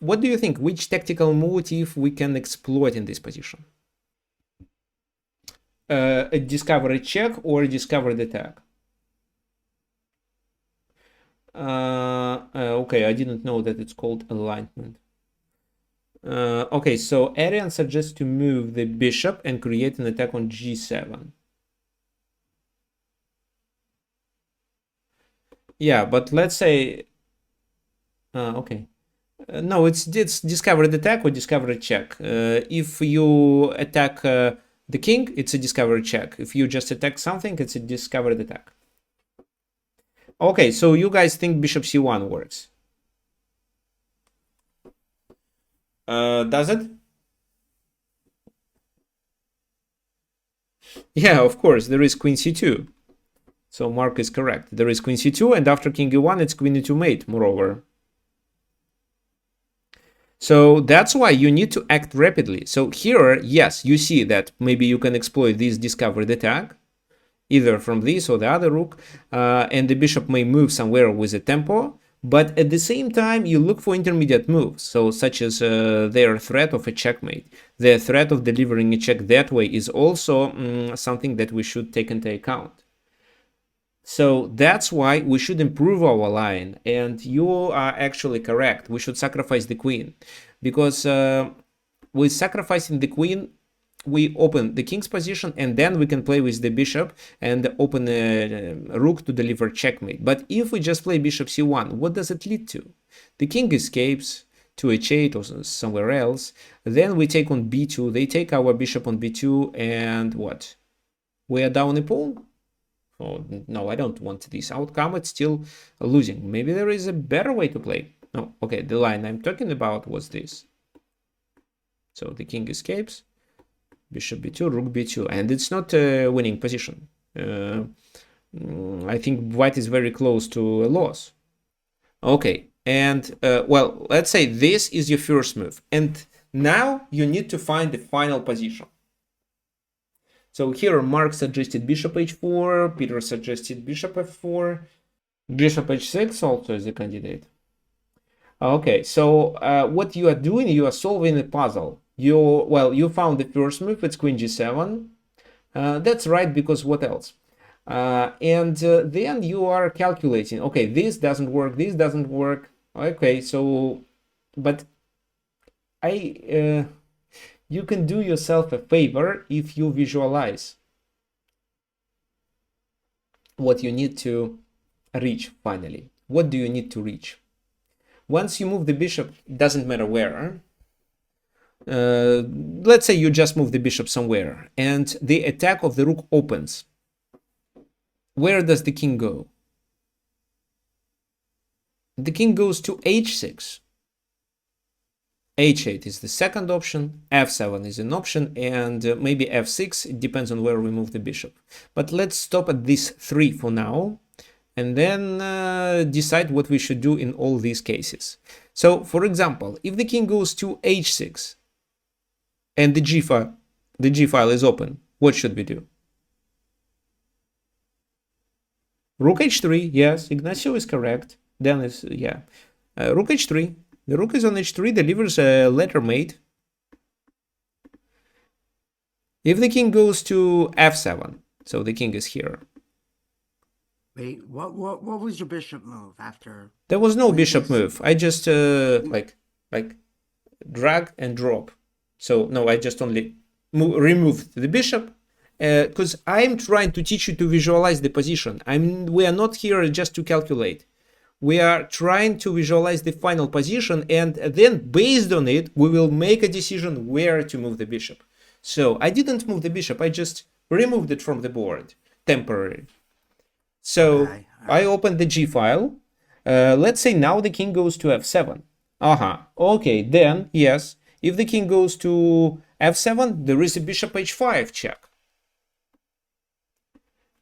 what do you think? Which tactical motive we can exploit in this position? A discovery check or a discovered attack? Okay, I didn't know that it's called alignment. Okay, so Arian suggests to move the bishop and create an attack on g7. Yeah, but let's say, okay. No, it's discovered attack or discovered check. If you attack the king, it's a discovered check. If you just attack something, it's a discovered attack. Okay, so you guys think bishop c1 works? Does it? Yeah, of course, there is queen c2. So Mark is correct. There is queen c2, and after king e1, it's queen e2 mate, moreover. So that's why you need to act rapidly. So here, yes, you see that maybe you can exploit this discovered attack, either from this or the other rook, and the bishop may move somewhere with a tempo, but at the same time, you look for intermediate moves, so such as their threat of a checkmate. The threat of delivering a check that way is also something that we should take into account. So that's why we should improve our line, and you are actually correct. We should sacrifice the queen, because with sacrificing the queen, we open the king's position, and then we can play with the bishop and open a rook to deliver checkmate. But if we just play bishop c1, what does it lead to? The king escapes to h8 or somewhere else. Then we take on b2. They take our bishop on b2, and what? We are down a pawn? Oh, no, I don't want this outcome. It's still losing. Maybe there is a better way to play. No, okay, the line I'm talking about was this. So the king escapes, bishop b2, rook b2, and it's not a winning position. I think white is very close to a loss. Okay, and well, let's say this is your first move, and now you need to find the final position. So here Mark suggested bishop h4, Peter suggested bishop f4, bishop h6 also is a candidate. Okay, so what you are doing, you are solving a puzzle. You found the first move, it's queen g7. That's right, because what else? And then you are calculating, okay, this doesn't work, this doesn't work. Okay, so, but you can do yourself a favor if you visualize what you need to reach finally. What do you need to reach? Once you move the bishop, doesn't matter where. Let's say you just move the bishop somewhere and the attack of the rook opens. Where does the king go? The king goes to h6. h8 is the second option, f7 is an option, and maybe f6. It depends on where we move the bishop. But let's stop at these three for now, and then decide what we should do in all these cases. So, for example, if the king goes to h6 and the g file is open, what should we do? Rook h3, yes, Ignacio is correct. Then it's, yeah, rook h3. The rook is on h3, delivers a letter mate. If the king goes to f7, so the king is here. Wait, what was your bishop move after? There was no bishop move. I just like drag and drop. So no, I just only removed the bishop, because I'm trying to teach you to visualize the position. We are not here just to calculate. We are trying to visualize the final position, and then based on it, we will make a decision where to move the bishop. So I didn't move the bishop, I just removed it from the board, temporarily. So okay. I opened the G file. Let's say now the king goes to f7. Okay, then, yes, if the king goes to f7, there is a bishop h5 check.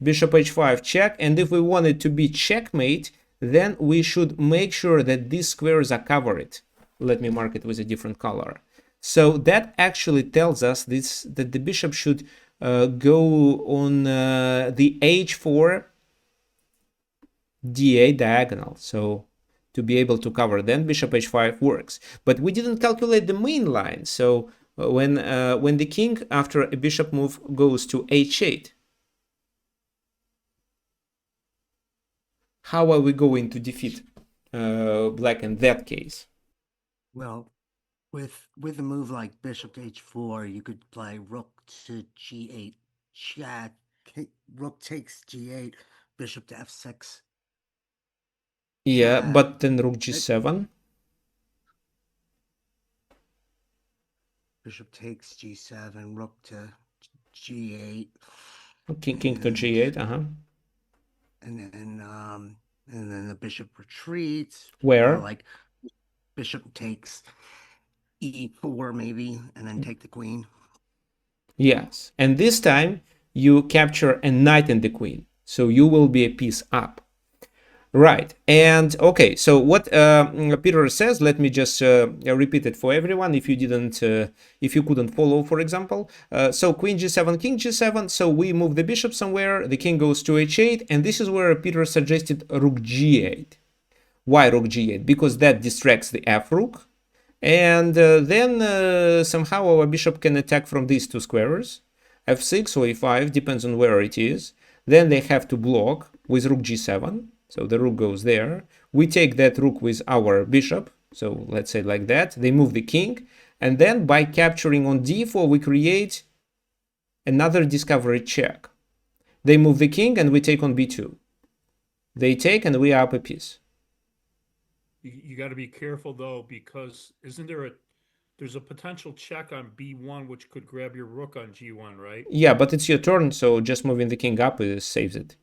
Bishop h5 check, and if we want it to be checkmate, then we should make sure that these squares are covered. Let me mark it with a different color. So that actually tells us that the bishop should go on the h4 d8 diagonal. So to be able to cover. Then bishop h5 works. But we didn't calculate the main line. So when the king, after a bishop move, goes to h8, how are we going to defeat black in that case? Well, with a move like bishop to h4, you could play rook to g8, check, rook takes g8, bishop to f6. Yeah, Check. but then rook g7. Bishop takes g7, rook to g8. King to g8, And then the bishop retreats. Where? Or like bishop takes e4 maybe, and then take the queen. Yes, and this time you capture a knight and the queen, so you will be a piece up. Right, and okay, so what Peter says, let me just repeat it for everyone if you didn't, if you couldn't follow, for example. So queen g7, king g7, so we move the bishop somewhere, the king goes to h8, and this is where Peter suggested rook g8. Why rook g8? Because that distracts the f rook, and then somehow our bishop can attack from these two squares, f6 or e5, depends on where it is. Then they have to block with rook g7. So the rook goes there. We take that rook with our bishop. So let's say like that. They move the king. And then by capturing on d4, we create another discovery check. They move the king and we take on b2. They take and we are up a piece. You got to be careful though, because there's a potential check on b1 which could grab your rook on g1, right? Yeah, but it's your turn, so just moving the king up saves it.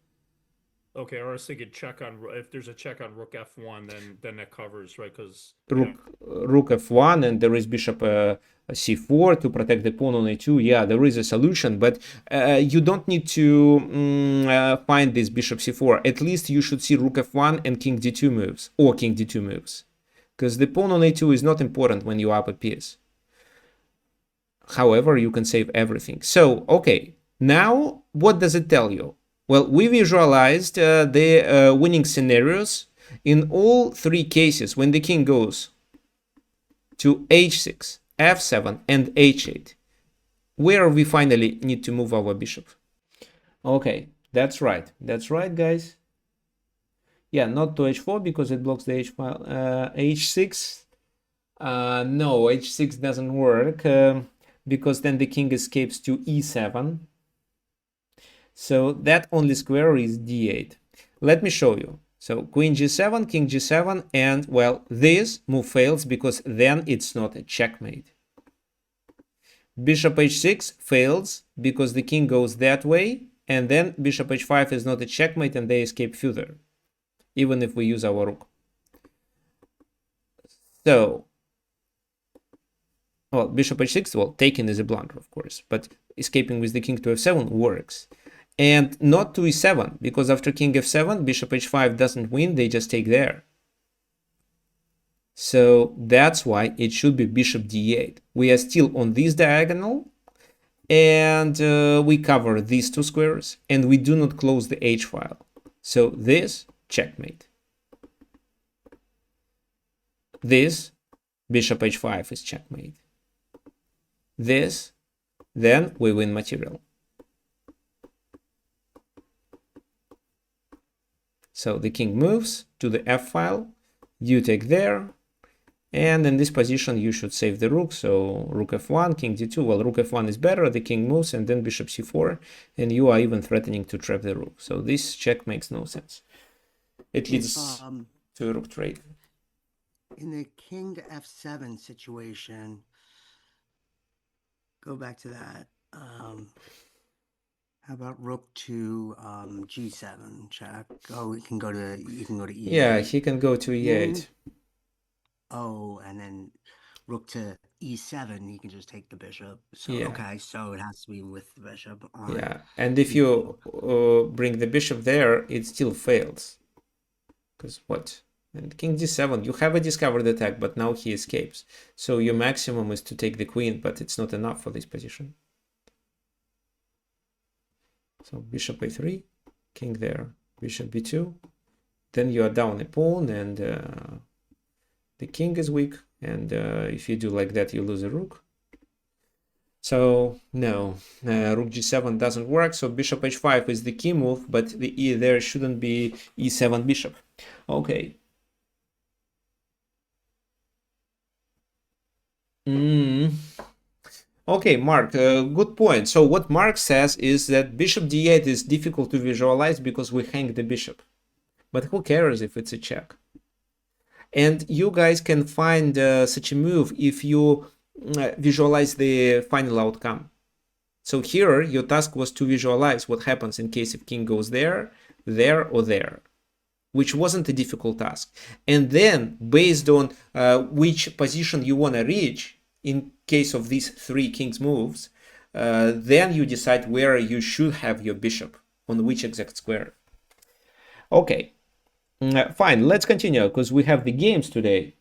Okay, or I was thinking check on, if there's a check on rook f1, then that covers, right? Because rook f1 and there is bishop c4 to protect the pawn on a2. Yeah, there is a solution, but you don't need to find this bishop c4. At least you should see rook f1 and king d2 moves, or king d2 moves, because the pawn on a2 is not important when you up a piece. However, you can save everything. So, okay, now what does it tell you? Well, we visualized the winning scenarios in all three cases when the king goes to h6, f7, and h8, where we finally need to move our bishop. Okay, that's right. That's right, guys. Yeah, not to h4 because it blocks the h file. h6. No, h6 doesn't work because then the king escapes to e7. So that only square is d8. Let me show you. So queen g7, king g7, and well, this move fails because then it's not a checkmate. Bishop h6 fails because the king goes that way, and then bishop h5 is not a checkmate and they escape further, even if we use our rook. So, well, bishop h6, well, taken is a blunder, of course, but escaping with the king to f7 works. And not to e7, because after king f7, bishop h5 doesn't win, they just take there. So that's why it should be bishop d8. We are still on this diagonal, and we cover these two squares, and we do not close the h file. So this, checkmate. This, bishop h5 is checkmate. This, then we win material. So the king moves to the f file, you take there, and in this position you should save the rook. So rook f1, king d2. Well, rook f1 is better, the king moves, and then bishop c4, and you are even threatening to trap the rook. So this check makes no sense. It leads to a rook trade. In the king to f7 situation, go back to that. How about rook to g7 check? Oh, you can go to e8. Yeah, he can go to e8. Oh, and then rook to e7, he can just take the bishop. So yeah. Okay, so it has to be with the bishop on. Yeah, and if you bring the bishop there, it still fails. Because what? And king d7, you have a discovered attack, but now he escapes. So your maximum is to take the queen, but it's not enough for this position. So bishop a3, king there, bishop b2, then you are down a pawn, and the king is weak, and if you do like that, you lose a rook. So no, rook g7 doesn't work. So bishop h5 is the key move, but there shouldn't be e7 bishop. Okay. Okay, Mark, good point. So what Mark says is that bishop d8 is difficult to visualize because we hang the bishop. But who cares if it's a check? And you guys can find such a move if you visualize the final outcome. So here, your task was to visualize what happens in case if king goes there, there, or there, which wasn't a difficult task. And then, based on which position you want to reach, in case of these three king's moves, then you decide where you should have your bishop, on which exact square. Okay, fine, let's continue, because we have the games today.